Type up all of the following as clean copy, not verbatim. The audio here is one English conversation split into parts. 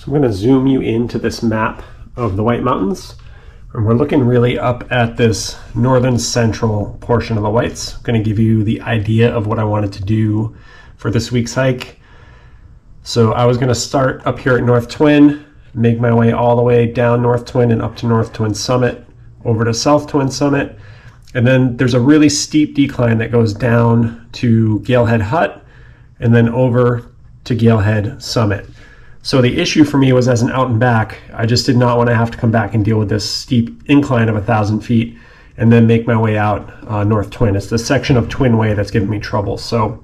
So I'm going to zoom you into this map of the White Mountains, and we're looking really up at this northern central portion of the Whites. I'm going to give you the idea of what I wanted to do for this week's hike. So I was going to start up here at North Twin, make my way all the way down North Twin and up to North Twin Summit, over to South Twin Summit, and then there's a really steep decline that goes down to Galehead Hut and then over to Galehead Summit. So the issue for me was, as an out and back, I just did not want to have to come back and deal with this steep incline of 1,000 feet and then make my way out North Twin. It's the section of Twin Way that's giving me trouble. So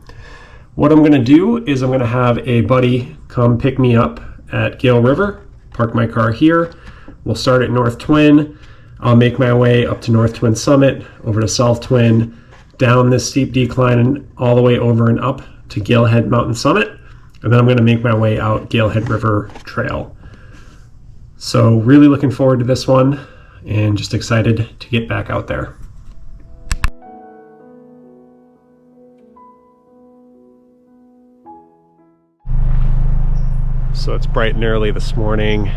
what I'm going to do is I'm going to have a buddy come pick me up at Gale River, park my car here. We'll start at North Twin. I'll make my way up to North Twin Summit, over to South Twin, down this steep decline and all the way over and up to Galehead Mountain Summit. And then I'm going to make my way out Galehead River Trail. So really looking forward to this one and just excited to get back out there. So it's bright and early this morning,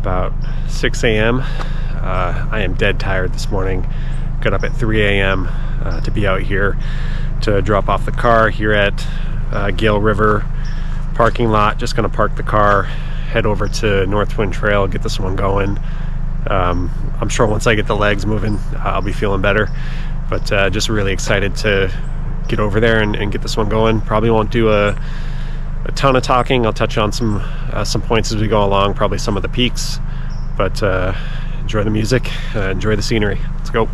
about 6 a.m. I am dead tired this morning. Got up at 3 a.m. To be out here to drop off the car here at Gale River parking lot. Just gonna park the car, head over to North Twin Trail, get this one going. I'm sure once I get the legs moving, I'll be feeling better, but just really excited to get over there and get this one going. Probably won't do a ton of talking. I'll touch on some points as we go along, probably some of the peaks, but enjoy the music, enjoy the scenery. Let's go.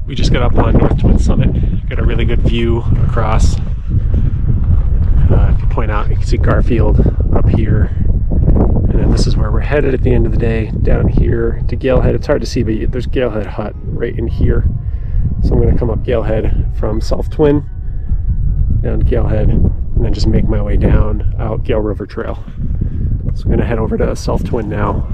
We just got up on North Twin Summit. Got a really good view across. If you point out, you can see Garfield up here. And then this is where we're headed at the end of the day, down here to Galehead. It's hard to see, but there's Galehead Hut right in here. So I'm going to come up Galehead from South Twin, down to Galehead, and then just make my way down out Gale River Trail. So I'm going to head over to South Twin now.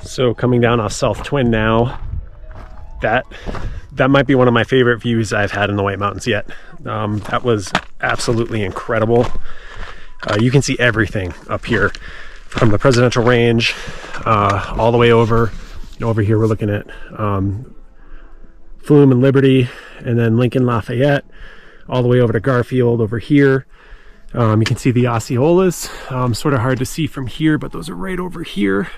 So coming down off South Twin now, that might be one of my favorite views I've had in the White Mountains yet. That was absolutely incredible. You can see everything up here, from the Presidential Range all the way over. Over here we're looking at Flume and Liberty, and then Lincoln Lafayette, all the way over to Garfield over here. You can see the Osceolas, sort of hard to see from here, but those are right over here.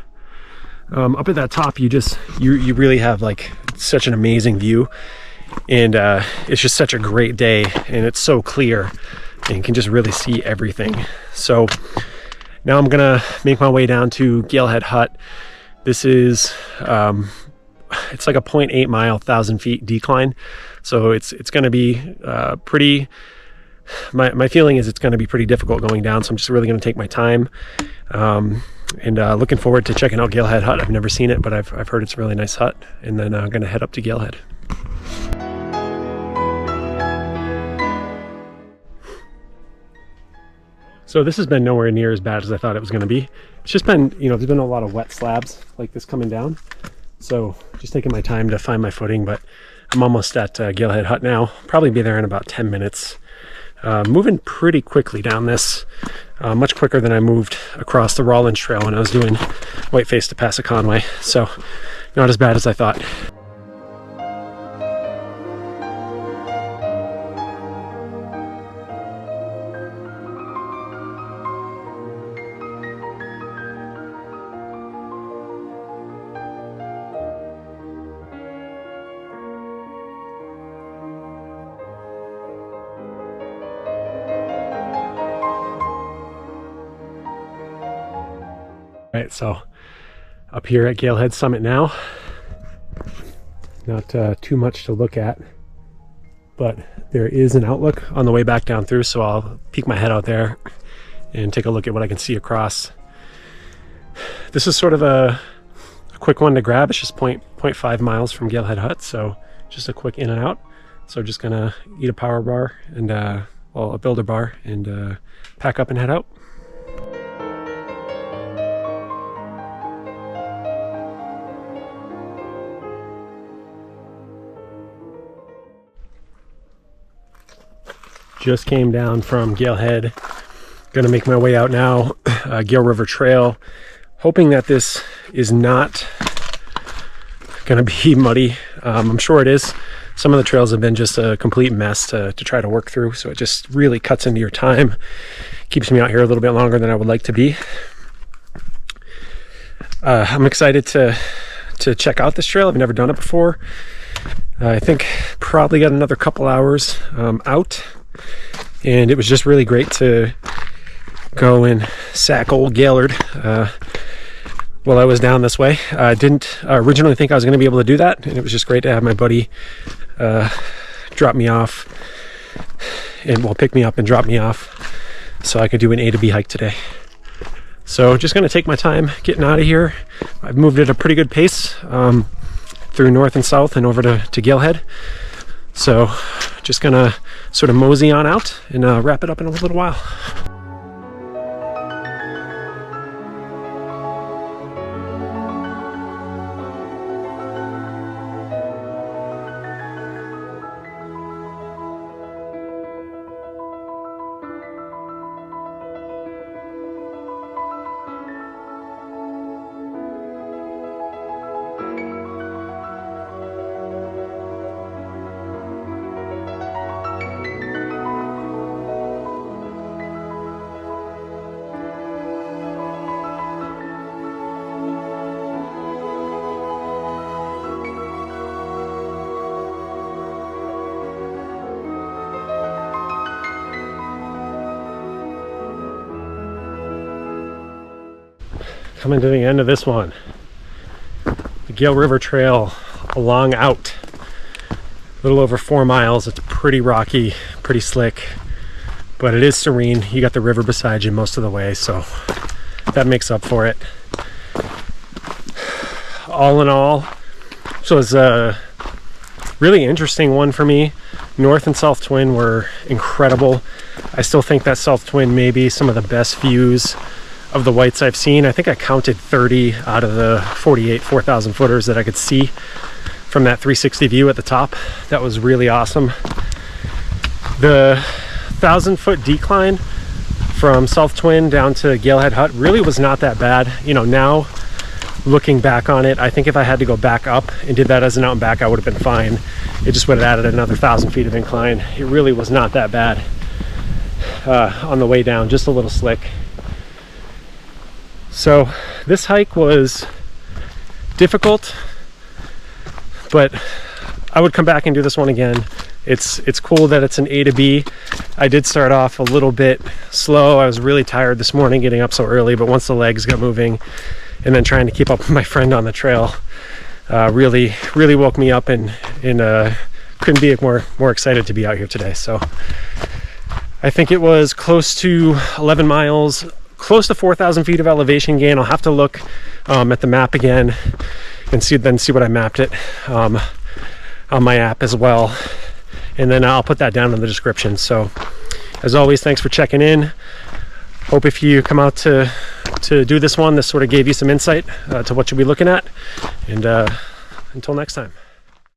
Up at that top, you really have like such an amazing view, and it's just such a great day, and it's so clear, and you can just really see everything. So now I'm gonna make my way down to Galehead Hut. This is it's like a 0.8 mile, 1,000 feet decline. So it's going to be pretty, my feeling is it's going to be pretty difficult going down. So I'm just really going to take my time. And looking forward to checking out Galehead Hut. I've never seen it, but I've heard it's a really nice hut. And then I'm going to head up to Galehead. So this has been nowhere near as bad as I thought it was going to be. It's just been, you know, there's been a lot of wet slabs like this coming down. So just taking my time to find my footing, but I'm almost at Galehead Hut now. Probably be there in about 10 minutes. Moving pretty quickly down this, much quicker than I moved across the Rawlins Trail when I was doing Whiteface to Pass a Conway. So not as bad as I thought. Right, so up here at Galehead Summit now, not too much to look at, but there is an outlook on the way back down through, so I'll peek my head out there and take a look at what I can see across. This is sort of a quick one to grab. It's just 0.5 miles from Galehead Hut, so just a quick in and out. So just gonna eat a power bar and well, a builder bar, and pack up and head out. Just came down from Galehead. Gonna make my way out now, Gale River Trail, hoping that this is not gonna be muddy. I'm sure it is. Some of the trails have been just a complete mess to try to work through, so it just really cuts into your time. Keeps me out here a little bit longer than I would like to be. I'm excited to check out this trail. I've never done it before. I think probably got another couple hours out. And it was just really great to go and sack old Gaillard while I was down this way. I didn't originally think I was going to be able to do that, and it was just great to have my buddy drop me off, and well, pick me up and drop me off so I could do an A to B hike today. So just going to take my time getting out of here. I've moved at a pretty good pace through north and south and over to Galehead. So just gonna sort of mosey on out and wrap it up in a little while. Coming to the end of this one. The Gale River Trail along out. A little over 4 miles. It's pretty rocky, pretty slick, but it is serene. You got the river beside you most of the way, so that makes up for it. All in all, so it was a really interesting one for me. North and South Twin were incredible. I still think that South Twin may be some of the best views of the whites I've seen. I think I counted 30 out of the 48 4,000 footers that I could see from that 360 view at the top. That was really awesome. The 1,000-foot decline from South Twin down to Galehead Hut really was not that bad. You know, now looking back on it, I think if I had to go back up and did that as an out and back, I would have been fine. It just would have added another 1,000 feet of incline. It really was not that bad on the way down, just a little slick. So this hike was difficult, but I would come back and do this one again. It's cool that it's an A to B. I did start off a little bit slow. I was really tired this morning getting up so early, but once the legs got moving, and then trying to keep up with my friend on the trail really woke me up, and couldn't be more excited to be out here today. So I think it was close to 11 miles, close to 4,000 feet of elevation gain. I'll have to look at the map again and see what I mapped it on my app as well, and then I'll put that down in the description. So as always, thanks for checking in. Hope if you come out to do this one, this sort of gave you some insight to what you'll be looking at, and until next time.